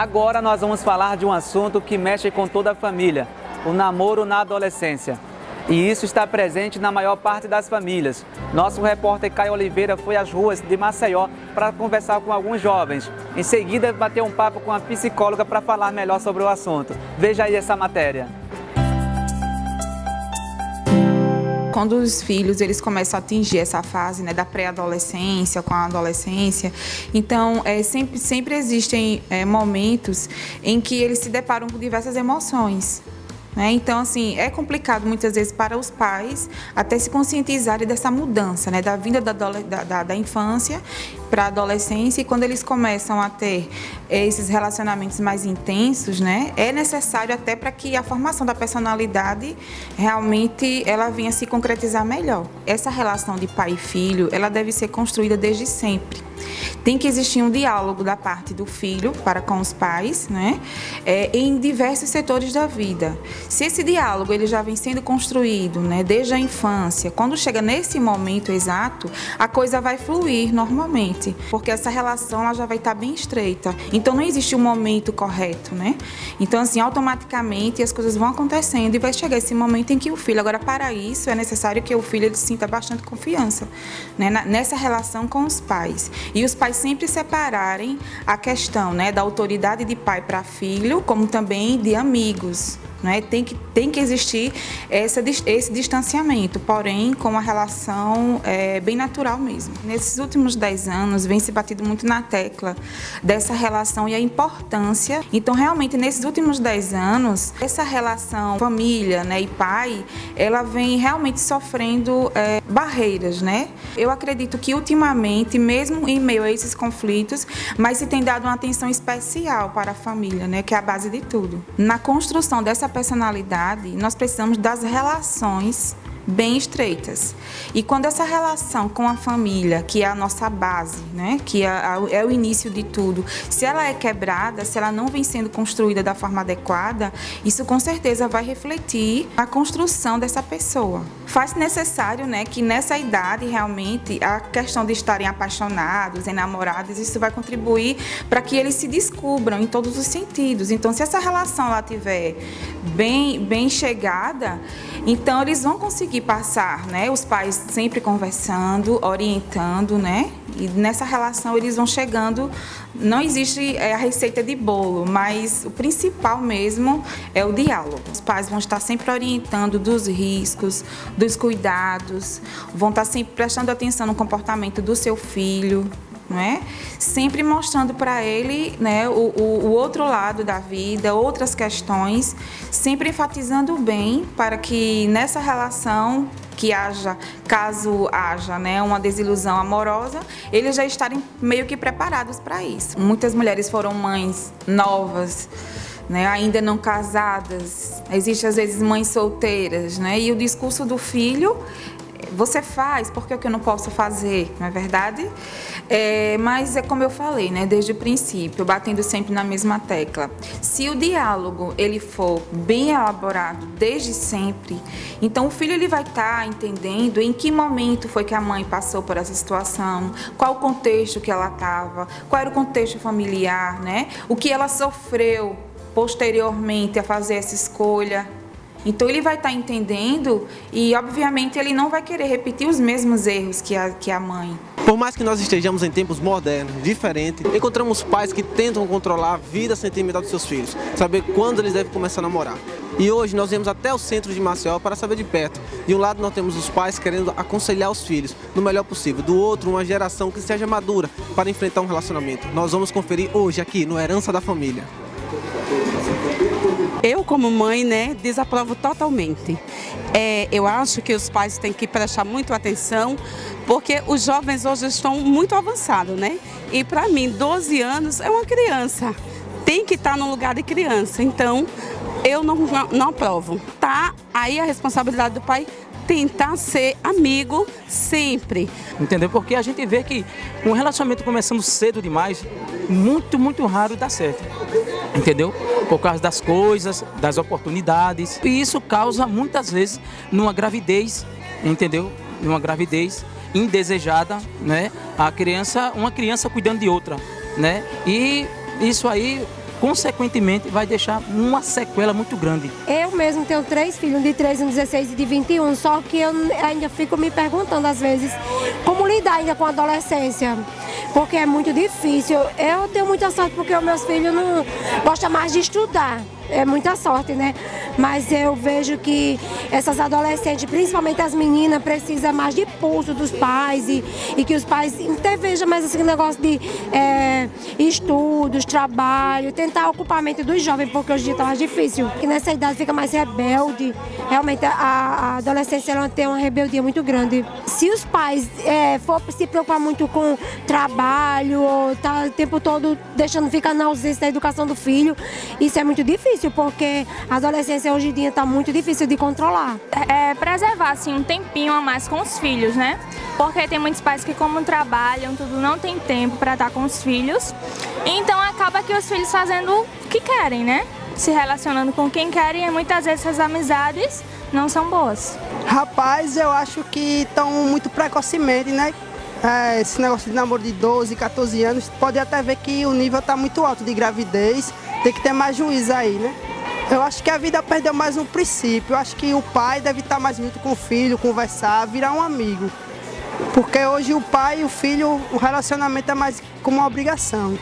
Agora nós vamos falar de um assunto que mexe com toda a família, o namoro na adolescência. E isso está presente na maior parte das famílias. Nosso repórter Caio Oliveira foi às ruas de Maceió para conversar com alguns jovens. Em seguida, bateu um papo com a psicóloga para falar melhor sobre o assunto. Veja aí essa matéria. Quando os filhos eles começam a atingir essa fase, né, da pré-adolescência com a adolescência, então sempre existem momentos em que eles se deparam com diversas emoções. Então, assim, é complicado muitas vezes para os pais até se conscientizarem dessa mudança, né, da vinda da infância para a adolescência, e quando eles começam a ter esses relacionamentos mais intensos, né, é necessário até para que a formação da personalidade realmente ela venha se concretizar melhor. Essa relação de pai e filho, ela deve ser construída desde sempre. Tem que existir um diálogo da parte do filho para com os pais, né, em diversos setores da vida. Se esse diálogo ele já vem sendo construído, né, desde a infância, quando chega nesse momento exato, a coisa vai fluir normalmente, porque essa relação ela já vai estar bem estreita. Então não existe um momento correto, né? Então assim, automaticamente as coisas vão acontecendo e vai chegar esse momento em que o filho, agora para isso é necessário que o filho ele sinta bastante confiança, né, nessa relação com os pais. E os pais sempre separarem a questão, né, da autoridade de pai para filho, como também de amigos. Né? Tem que existir esse distanciamento, porém com uma relação bem natural mesmo. Nesses últimos 10 anos vem se batido muito na tecla dessa relação e a importância. Então realmente nesses últimos 10 anos, essa relação família, né, e pai, ela vem realmente sofrendo barreiras, né? Eu acredito que ultimamente, mesmo em meio a esses conflitos, mas se tem dado uma atenção especial para a família, né, que é a base de tudo. Na construção dessa personalidade, nós precisamos das relações bem estreitas. E quando essa relação com a família, que é a nossa base, né, que é o início de tudo, se ela é quebrada, se ela não vem sendo construída da forma adequada, isso com certeza vai refletir a construção dessa pessoa. Faz necessário, né, que nessa idade realmente a questão de estarem apaixonados, enamorados, isso vai contribuir para que eles se descubram em todos os sentidos. Então, se essa relação lá tiver bem chegada, então eles vão conseguir passar, né, os pais sempre conversando, orientando, né, e nessa relação eles vão chegando. Não existe a receita de bolo, mas o principal mesmo é o diálogo. Os pais vão estar sempre orientando dos riscos, dos cuidados, vão estar sempre prestando atenção no comportamento do seu filho, não é? Sempre mostrando para ele, né, o outro lado da vida, outras questões, sempre enfatizando o bem para que nessa relação que haja, caso haja, né, uma desilusão amorosa, eles já estarem meio que preparados para isso. Muitas mulheres foram mães novas, né, ainda não casadas, existem às vezes mães solteiras, né, e o discurso do filho, você faz, por que eu não posso fazer, não é verdade? Mas é como eu falei, né, desde o princípio, batendo sempre na mesma tecla. Se o diálogo ele for bem elaborado desde sempre, então o filho ele vai estar entendendo em que momento foi que a mãe passou por essa situação, qual o contexto que ela estava, qual era o contexto familiar, né? O que ela sofreu posteriormente a fazer essa escolha. Então ele vai estar entendendo e, obviamente, ele não vai querer repetir os mesmos erros que a mãe. Por mais que nós estejamos em tempos modernos, diferentes, encontramos pais que tentam controlar a vida sentimental dos seus filhos, saber quando eles devem começar a namorar. E hoje nós viemos até o centro de Maceió para saber de perto. De um lado nós temos os pais querendo aconselhar os filhos no melhor possível, do outro uma geração que seja madura para enfrentar um relacionamento. Nós vamos conferir hoje aqui no Herança da Família. Eu, como mãe, né, desaprovo totalmente. Eu acho que os pais têm que prestar muito atenção, porque os jovens hoje estão muito avançados, né? E para mim, 12 anos é uma criança. Tem que estar no lugar de criança. Então, eu não aprovo. Tá aí a responsabilidade do pai tentar ser amigo sempre. Entendeu? Porque a gente vê que um relacionamento começando cedo demais, muito raro dá certo. Entendeu? Por causa das coisas, das oportunidades. E isso causa muitas vezes numa gravidez, entendeu? Numa gravidez indesejada, né? Uma criança cuidando de outra, né? E isso aí consequentemente vai deixar uma sequela muito grande. Eu mesmo tenho 3 filhos, um de 13, um de 16 e de 21, só que eu ainda fico me perguntando às vezes como lidar ainda com a adolescência, porque é muito difícil. Eu tenho muita sorte porque os meus filhos não gostam mais de estudar. É muita sorte, né? Mas eu vejo que essas adolescentes, principalmente as meninas, precisam mais de pulso dos pais e que os pais intervejam mais esse negócio de estudos, trabalho, tentar ocupamento dos jovens, porque hoje em dia está mais difícil. E nessa idade fica mais rebelde. Realmente a adolescência ela tem uma rebeldia muito grande. Se os pais for se preocupar muito com trabalho, ou tá o tempo todo deixando ficar na ausência da educação do filho, isso é muito difícil, porque a adolescência hoje em dia está muito difícil de controlar. Preservar assim, um tempinho a mais com os filhos, né? Porque tem muitos pais que, como trabalham, tudo, não tem tempo para estar com os filhos. Então acaba que os filhos fazendo o que querem, né? Se relacionando com quem querem e muitas vezes essas amizades não são boas. Rapaz, eu acho que estão muito precocemente, né? Esse negócio de namoro de 12, 14 anos, pode até ver que o nível está muito alto de gravidez, tem que ter mais juízo aí, né? Eu acho que a vida perdeu mais um princípio, eu acho que o pai deve estar mais junto com o filho, conversar, virar um amigo. Porque hoje o pai e o filho, o relacionamento é mais como uma obrigação.